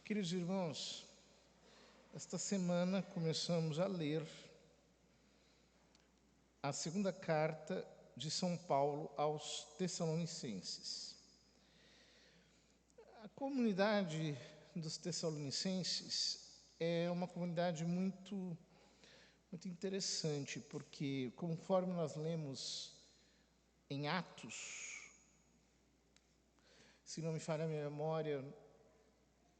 Queridos irmãos, esta semana começamos a ler a segunda carta de São Paulo aos Tessalonicenses. A comunidade dos Tessalonicenses é uma comunidade muito interessante, porque conforme nós lemos em Atos, se não me falha a minha memória,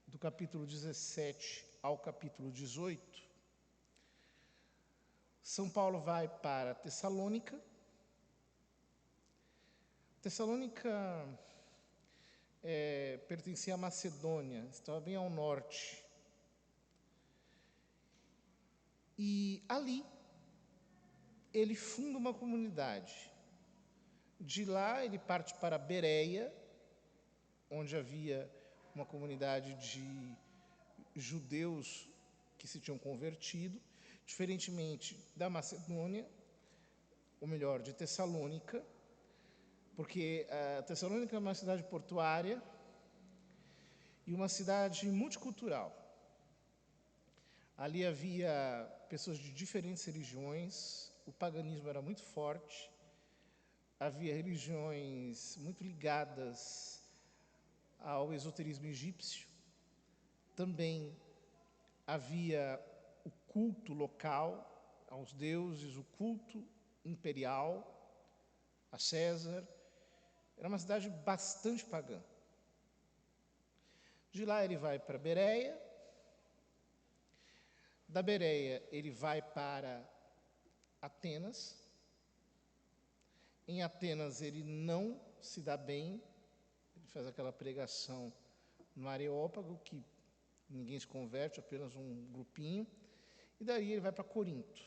do capítulo 17 ao capítulo 18, São Paulo vai para Tessalônica. Tessalônica pertencia à Macedônia, estava bem ao norte. E ali ele funda uma comunidade. De lá ele parte para Bereia, onde havia uma comunidade de judeus que se tinham convertido, diferentemente da Macedônia, ou melhor, de Tessalônica, porque a Tessalônica é uma cidade portuária e uma cidade multicultural. Ali havia pessoas de diferentes religiões, o paganismo era muito forte, havia religiões muito ligadas ao esoterismo egípcio. Também havia o culto local aos deuses, o culto imperial a César. Era uma cidade bastante pagã. De lá ele vai para Bereia. Da Bereia ele vai para Atenas. Em Atenas ele não se dá bem. Ele faz aquela pregação no Areópago, que ninguém se converte, apenas um grupinho. E daí ele vai para Corinto.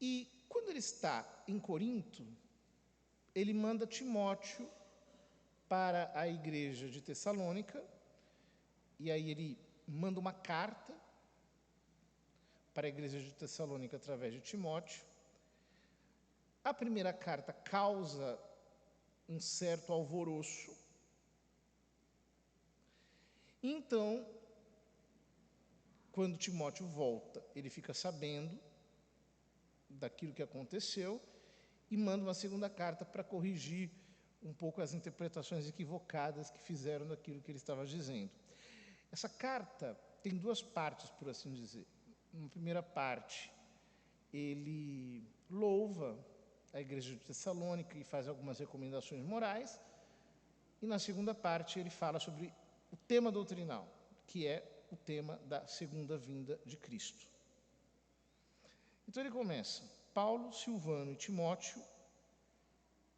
E quando ele está em Corinto, ele manda Timóteo para a igreja de Tessalônica, e aí ele manda uma carta para a igreja de Tessalônica através de Timóteo. A primeira carta causa um certo alvoroço. Então, quando Timóteo volta, ele fica sabendo daquilo que aconteceu e manda uma segunda carta para corrigir um pouco as interpretações equivocadas que fizeram daquilo que ele estava dizendo. Essa carta tem duas partes, por assim dizer. Na primeira parte, ele louva a igreja de Tessalônica e faz algumas recomendações morais. E na segunda parte, ele fala sobre o tema doutrinal, que é o tema da segunda vinda de Cristo. Então ele começa: Paulo, Silvano e Timóteo,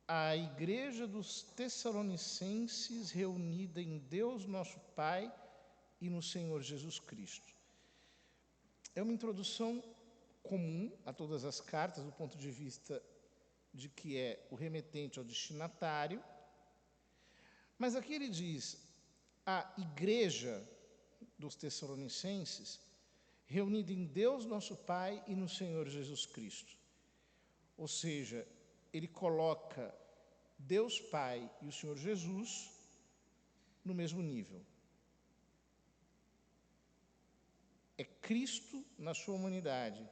a igreja dos Tessalonicenses reunida em Deus nosso Pai e no Senhor Jesus Cristo. É uma introdução comum a todas as cartas, do ponto de vista de que é o remetente ao destinatário. Mas aqui ele diz: a igreja dos Tessalonicenses reunida em Deus nosso Pai e no Senhor Jesus Cristo. Ou seja, ele coloca Deus Pai e o Senhor Jesus no mesmo nível. É Cristo na sua humanidade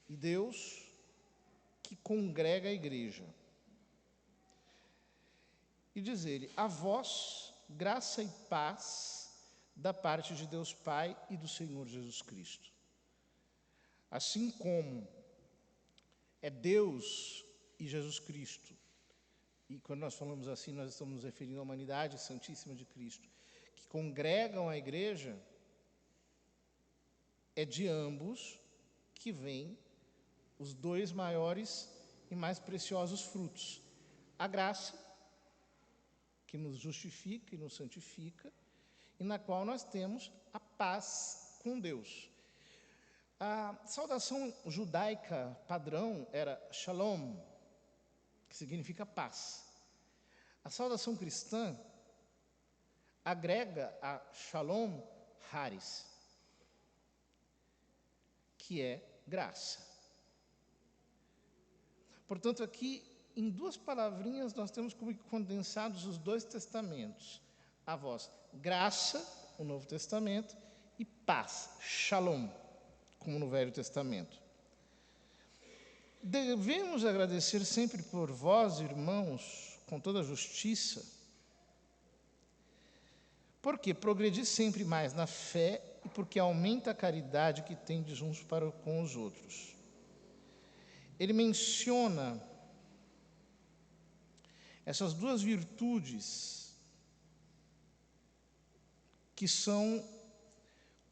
e Deus que congrega a igreja. E diz ele: a vós, graça e paz da parte de Deus Pai e do Senhor Jesus Cristo. Assim como é Deus e Jesus Cristo, e quando nós falamos assim, nós estamos nos referindo à humanidade santíssima de Cristo, que congregam a igreja, é de ambos que vêm os dois maiores e mais preciosos frutos: a graça, que nos justifica e nos santifica, e na qual nós temos a paz com Deus. A saudação judaica padrão era Shalom, que significa paz. A saudação cristã agrega a Shalom Haris, que é graça. Portanto, aqui, em duas palavrinhas, nós temos como condensados os dois testamentos: A vós, graça, o Novo Testamento, e paz, shalom, como no Velho Testamento. Devemos agradecer sempre por vós, irmãos, com toda a justiça, porque progredis sempre mais na fé e porque aumenta a caridade que tendes uns para com os outros. Ele menciona essas duas virtudes que são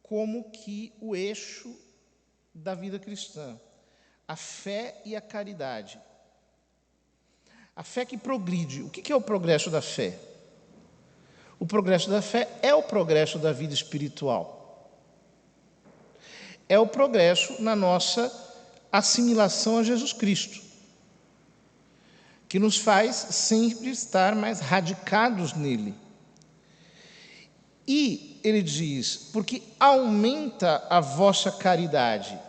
como que o eixo da vida cristã, a fé e a caridade. A fé que progride. O que é o progresso da fé? O progresso da fé é o progresso da vida espiritual. É o progresso na nossa assimilação a Jesus Cristo, que nos faz sempre estar mais radicados nele. E ele diz, porque aumenta a vossa caridade.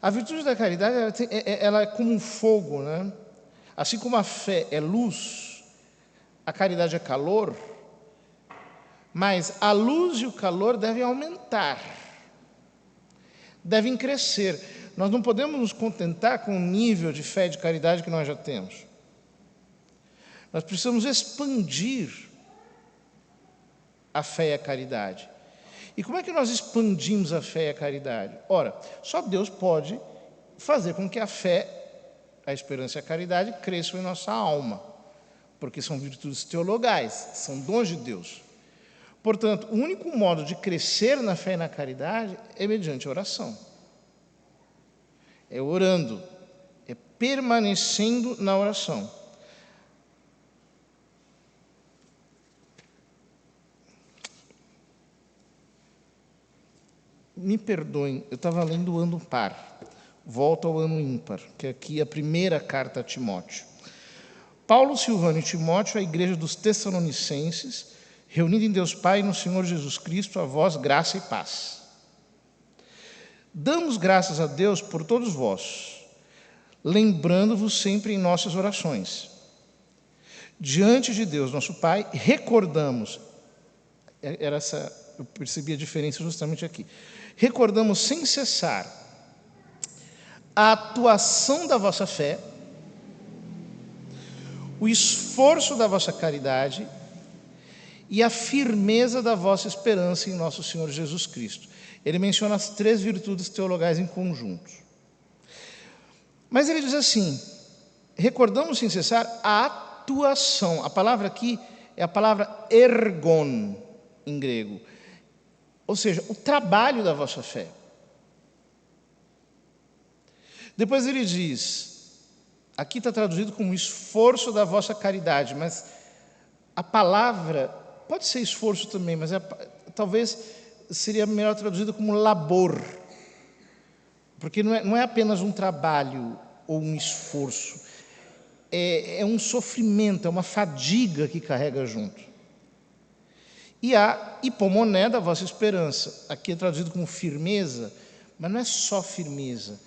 A virtude da caridade, ela é como um fogo, né? Assim como a fé é luz, a caridade é calor, mas a luz e o calor devem aumentar, devem crescer. Nós não podemos nos contentar com o nível de fé e de caridade que nós já temos. Nós precisamos expandir a fé e a caridade. E como é que nós expandimos a fé e a caridade? Ora, só Deus pode fazer com que a fé, a esperança e a caridade cresçam em nossa alma, porque são virtudes teologais, são dons de Deus. Portanto, o único modo de crescer na fé e na caridade é mediante a oração. É orando, é permanecendo na oração. Me perdoem, eu estava lendo o ano par, volto ao ano ímpar, que aqui é a primeira carta a Timóteo. Paulo, Silvano e Timóteo, a igreja dos Tessalonicenses, reunida em Deus Pai e no Senhor Jesus Cristo, a vós graça e paz. Damos graças a Deus por todos vós, lembrando-vos sempre em nossas orações. Diante de Deus, nosso Pai, recordamos, eu percebi a diferença justamente aqui, recordamos sem cessar a atuação da vossa fé, o esforço da vossa caridade e a firmeza da vossa esperança em nosso Senhor Jesus Cristo. Ele menciona as três virtudes teologais em conjunto. Mas ele diz assim, recordamos sem cessar a atuação. A palavra aqui é a palavra ergon, em grego. Ou seja, o trabalho da vossa fé. Depois ele diz, aqui está traduzido como esforço da vossa caridade, mas a palavra, pode ser esforço também, mas talvez seria melhor traduzido como labor, porque não é apenas um trabalho ou um esforço, é um sofrimento, é uma fadiga que carrega junto. E a hipomoné da vossa esperança, aqui é traduzido como firmeza, mas não é só firmeza,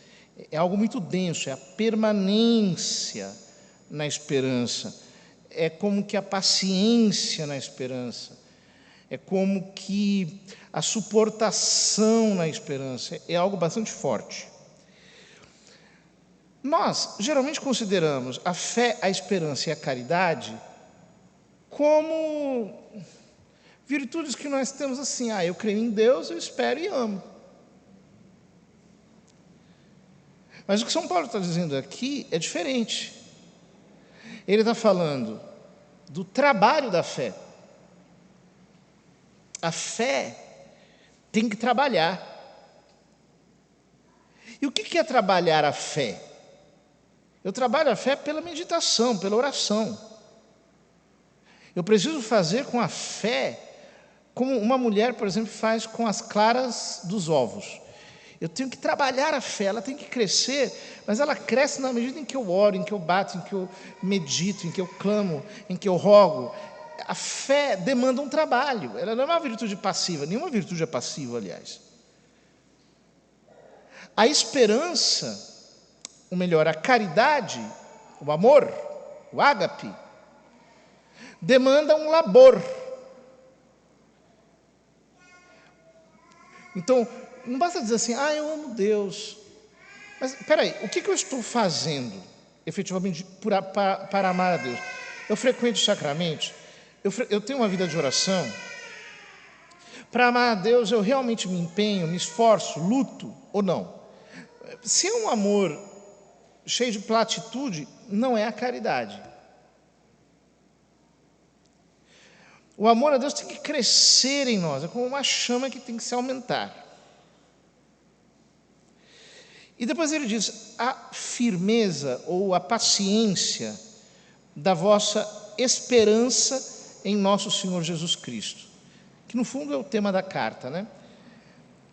é algo muito denso, é a permanência na esperança, é como que a paciência na esperança, é como que a suportação na esperança, é algo bastante forte. Nós geralmente consideramos a fé, a esperança e a caridade como virtudes que nós temos assim, eu creio em Deus, eu espero e amo. Mas o que São Paulo está dizendo aqui é diferente. Ele está falando do trabalho da fé. A fé tem que trabalhar. E o que é trabalhar a fé? Eu trabalho a fé pela meditação, pela oração. Eu preciso fazer com a fé como uma mulher, por exemplo, faz com as claras dos ovos. Eu tenho que trabalhar a fé, ela tem que crescer, mas ela cresce na medida em que eu oro, em que eu bato, em que eu medito, em que eu clamo, em que eu rogo. A fé demanda um trabalho, ela não é uma virtude passiva, nenhuma virtude é passiva, aliás. A esperança, ou melhor, a caridade, o amor, o ágape, demanda um labor, Então, não basta dizer assim, eu amo Deus. Mas, peraí, o que eu estou fazendo, efetivamente, para amar a Deus? Eu frequento os sacramentos, eu tenho uma vida de oração. Para amar a Deus, eu realmente me empenho, me esforço, luto ou não? Se é um amor cheio de platitude, não é a caridade. O amor a Deus tem que crescer em nós, é como uma chama que tem que se aumentar. E depois ele diz, a firmeza ou a paciência da vossa esperança em nosso Senhor Jesus Cristo. Que no fundo é o tema da carta, né?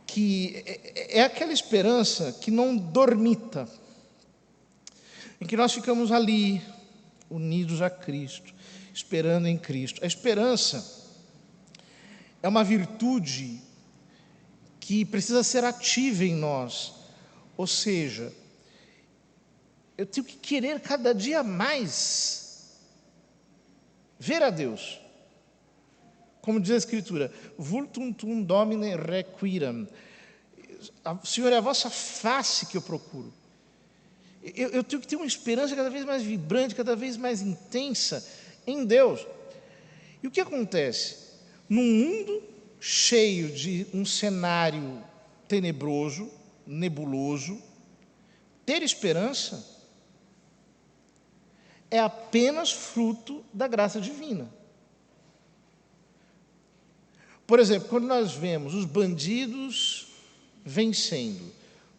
Que é aquela esperança que não dormita, em que nós ficamos ali, unidos a Cristo, esperando em Cristo. A esperança é uma virtude que precisa ser ativa em nós, ou seja, eu tenho que querer cada dia mais ver a Deus. Como diz a Escritura, vultum tum domine requiram. Senhor, é a vossa face que eu procuro. Eu tenho que ter uma esperança cada vez mais vibrante, cada vez mais intensa em Deus. E o que acontece? Num mundo cheio de um cenário tenebroso, nebuloso, ter esperança é apenas fruto da graça divina. Por exemplo, quando nós vemos os bandidos vencendo,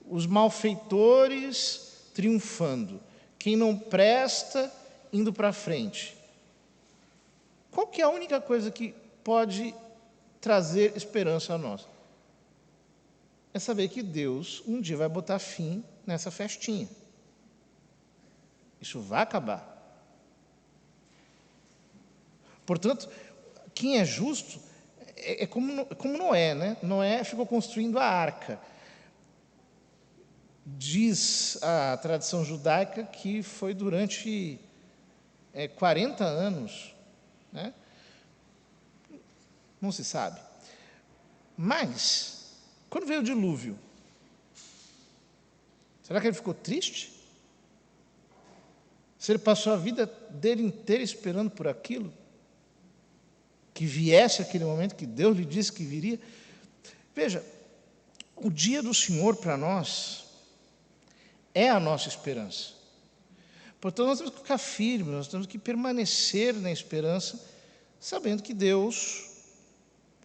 os malfeitores triunfando, quem não presta indo para frente, qual que é a única coisa que pode trazer esperança a nós? É saber que Deus um dia vai botar fim nessa festinha. Isso vai acabar. Portanto, quem é justo é como Noé, né? Noé ficou construindo a arca. Diz a tradição judaica que foi durante 40 anos, né? Não se sabe. Mas, quando veio o dilúvio, será que ele ficou triste? Se ele passou a vida dele inteira esperando por aquilo, que viesse aquele momento que Deus lhe disse que viria. Veja, o dia do Senhor para nós é a nossa esperança. Portanto, nós temos que ficar firmes, nós temos que permanecer na esperança, sabendo que Deus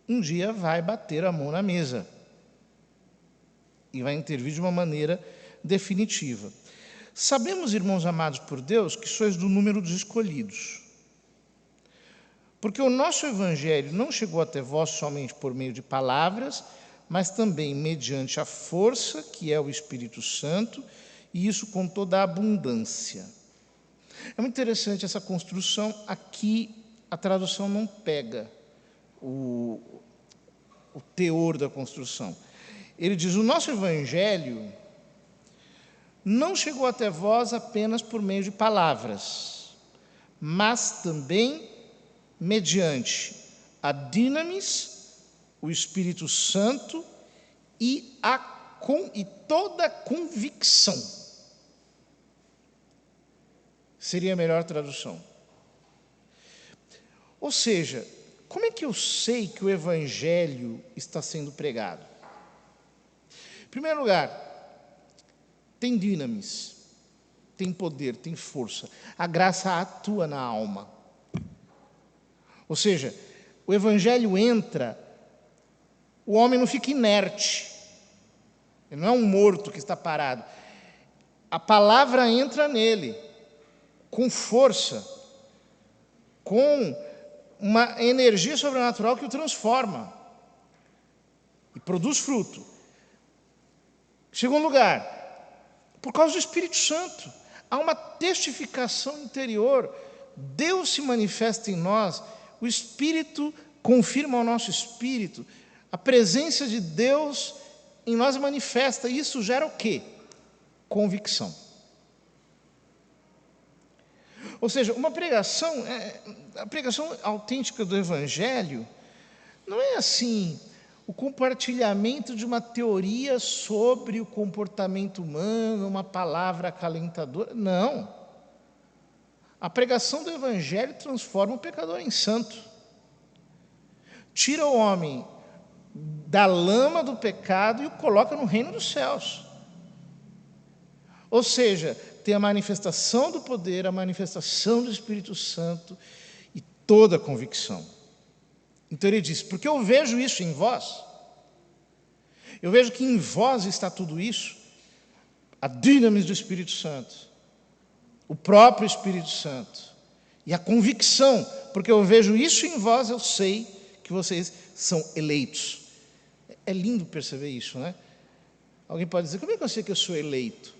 um dia vai bater a mão na mesa e vai intervir de uma maneira definitiva. Sabemos, irmãos amados por Deus, que sois do número dos escolhidos. Porque o nosso Evangelho não chegou até vós somente por meio de palavras, mas também mediante a força, que é o Espírito Santo, e isso com toda a abundância. É muito interessante essa construção. Aqui a tradução não pega o teor da construção. Ele diz, o nosso Evangelho não chegou até vós apenas por meio de palavras, mas também mediante a dinamis, o Espírito Santo e toda a convicção. Seria a melhor tradução. Ou seja, como é que eu sei que o Evangelho está sendo pregado? Em primeiro lugar, tem dinamis, tem poder, tem força. A graça atua na alma. Ou seja, o Evangelho entra, o homem não fica inerte. Ele não é um morto que está parado. A palavra entra nele, com força, com uma energia sobrenatural que o transforma e produz fruto. Segundo lugar, por causa do Espírito Santo, há uma testificação interior. Deus se manifesta em nós, o Espírito confirma ao nosso espírito, a presença de Deus em nós manifesta. E isso gera o quê? Convicção. Ou seja, a pregação autêntica do Evangelho não é assim o compartilhamento de uma teoria sobre o comportamento humano, uma palavra acalentadora. Não. A pregação do Evangelho transforma o pecador em santo. Tira o homem da lama do pecado e o coloca no reino dos céus. Ou seja, tem a manifestação do poder, a manifestação do Espírito Santo e toda a convicção. Então ele diz, porque eu vejo isso em vós, eu vejo que em vós está tudo isso, a dinamis do Espírito Santo, o próprio Espírito Santo, e a convicção, porque eu vejo isso em vós, eu sei que vocês são eleitos. É lindo perceber isso, né? Alguém pode dizer, como é que eu sei que eu sou eleito?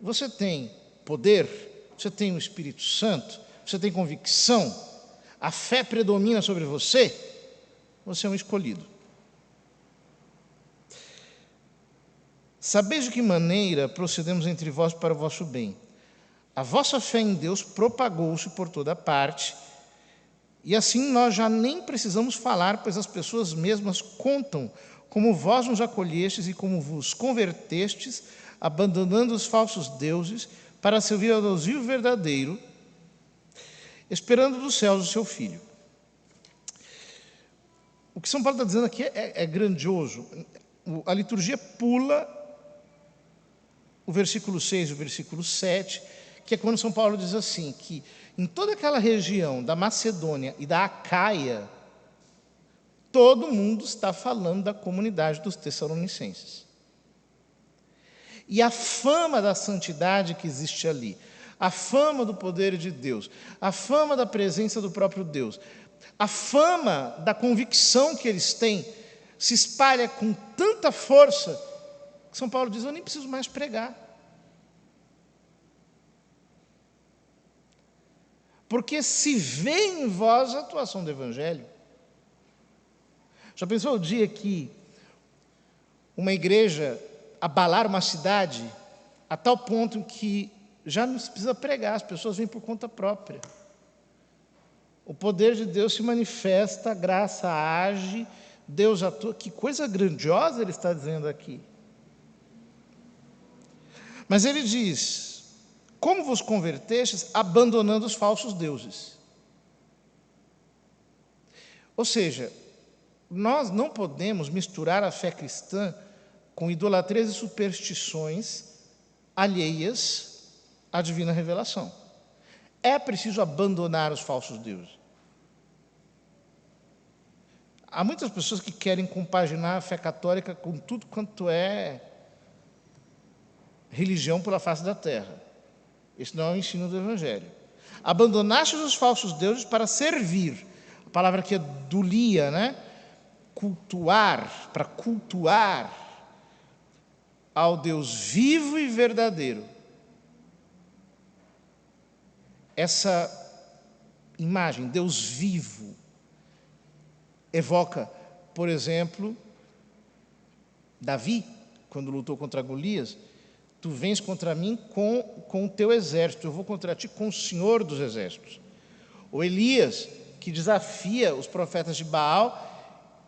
Você tem poder, você tem o Espírito Santo, você tem convicção, a fé predomina sobre você, você é um escolhido. Sabeis de que maneira procedemos entre vós para o vosso bem. A vossa fé em Deus propagou-se por toda parte, e assim nós já nem precisamos falar, pois as pessoas mesmas contam como vós nos acolhestes e como vos convertestes, abandonando os falsos deuses, para servir ao Deus vivo e verdadeiro, esperando dos céus o seu Filho. O que São Paulo está dizendo aqui é grandioso. A liturgia pula o versículo 6 e o versículo 7, que é quando São Paulo diz assim, que em toda aquela região da Macedônia e da Acaia, todo mundo está falando da comunidade dos Tessalonicenses. E a fama da santidade que existe ali, a fama do poder de Deus, a fama da presença do próprio Deus, a fama da convicção que eles têm, se espalha com tanta força, que São Paulo diz, eu nem preciso mais pregar. Porque se vê em vós a atuação do Evangelho. Já pensou o dia que uma igreja abalar uma cidade a tal ponto que já não se precisa pregar, as pessoas vêm por conta própria. O poder de Deus se manifesta, a graça age, Deus atua. Que coisa grandiosa ele está dizendo aqui. Mas ele diz, como vos convertestes abandonando os falsos deuses? Ou seja, nós não podemos misturar a fé cristã com idolatrias e superstições alheias à divina revelação. É preciso abandonar os falsos deuses. Há muitas pessoas que querem compaginar a fé católica com tudo quanto é religião pela face da terra. Esse não é o ensino do Evangelho. Abandonaste os falsos deuses para servir. A palavra aqui é dulia, né? Cultuar, para cultuar ao Deus vivo e verdadeiro. Essa imagem, Deus vivo, evoca, por exemplo, Davi, quando lutou contra Golias, tu vens contra mim com o teu exército, eu vou contra ti com o Senhor dos exércitos. Ou Elias, que desafia os profetas de Baal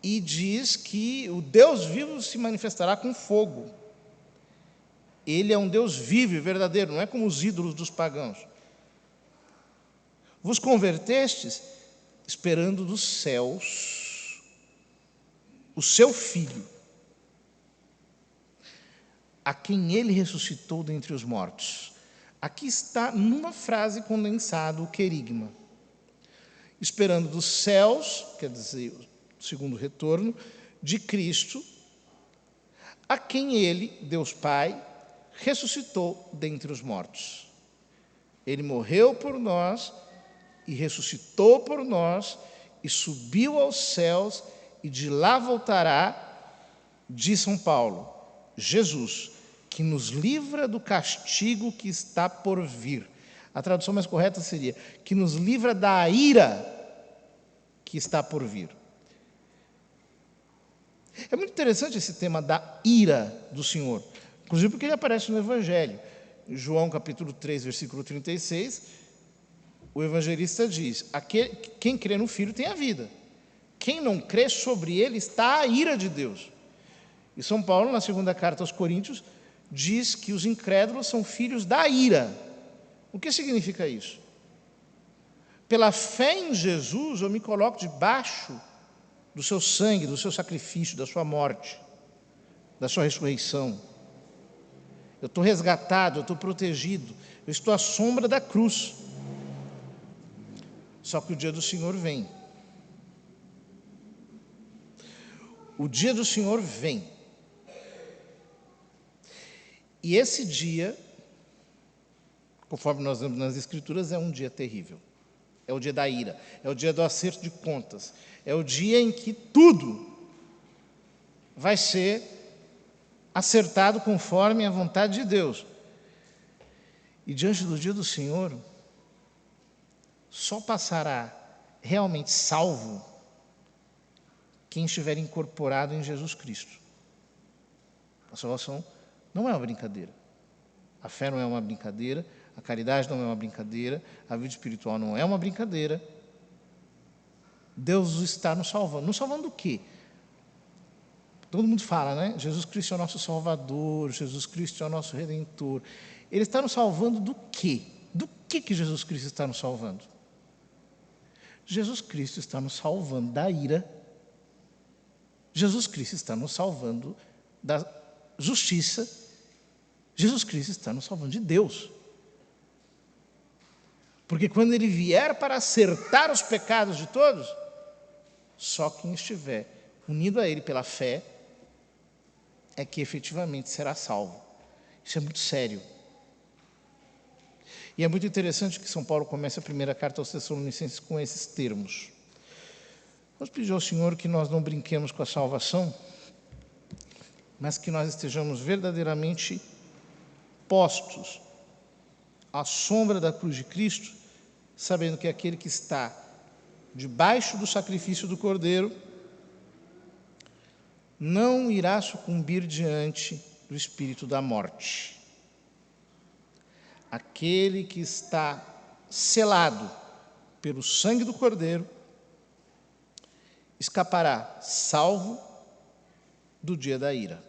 e diz que o Deus vivo se manifestará com fogo. Ele é um Deus vivo e verdadeiro, não é como os ídolos dos pagãos. Vos convertestes esperando dos céus o seu Filho, a quem ele ressuscitou dentre os mortos. Aqui está, numa frase condensada, o querigma. Esperando dos céus, quer dizer, o segundo retorno, de Cristo, a quem ele, Deus Pai, ressuscitou dentre os mortos. Ele morreu por nós e ressuscitou por nós e subiu aos céus e de lá voltará, diz São Paulo, Jesus, que nos livra do castigo que está por vir. A tradução mais correta seria, que nos livra da ira que está por vir. É muito interessante esse tema da ira do Senhor, inclusive porque ele aparece no Evangelho. Em João capítulo 3, versículo 36, o evangelista diz, quem crê no Filho tem a vida. quem não crê, sobre ele está a ira de Deus. E São Paulo, na segunda carta aos Coríntios, diz que os incrédulos são filhos da ira. O que significa isso? Pela fé em Jesus, eu me coloco debaixo do seu sangue, do seu sacrifício, da sua morte, da sua ressurreição. Eu estou resgatado, eu estou protegido, eu estou à sombra da cruz. Só que o dia do Senhor vem. O dia do Senhor vem. E esse dia, conforme nós vemos nas Escrituras, é um dia terrível. É o dia da ira, é o dia do acerto de contas, é o dia em que tudo vai ser acertado conforme a vontade de Deus. E diante do dia do Senhor, só passará realmente salvo quem estiver incorporado em Jesus Cristo. A salvação não é uma brincadeira. A fé não é uma brincadeira, a caridade não é uma brincadeira, a vida espiritual não é uma brincadeira. Deus está nos salvando. Nos salvando do quê? Todo mundo fala, né? Jesus Cristo é o nosso Salvador, Jesus Cristo é o nosso Redentor. Ele está nos salvando do quê? Do que Jesus Cristo está nos salvando? Jesus Cristo está nos salvando da ira. Jesus Cristo está nos salvando da justiça. Jesus Cristo está nos salvando de Deus. Porque quando Ele vier para acertar os pecados de todos, só quem estiver unido a Ele pela fé é que efetivamente será salvo. Isso é muito sério. E é muito interessante que São Paulo comece a primeira carta aos Tessalonicenses com esses termos. Vamos pedir ao Senhor que nós não brinquemos com a salvação, mas que nós estejamos verdadeiramente postos à sombra da cruz de Cristo, sabendo que aquele que está debaixo do sacrifício do Cordeiro não irá sucumbir diante do espírito da morte. Aquele que está selado pelo sangue do Cordeiro escapará salvo do dia da ira.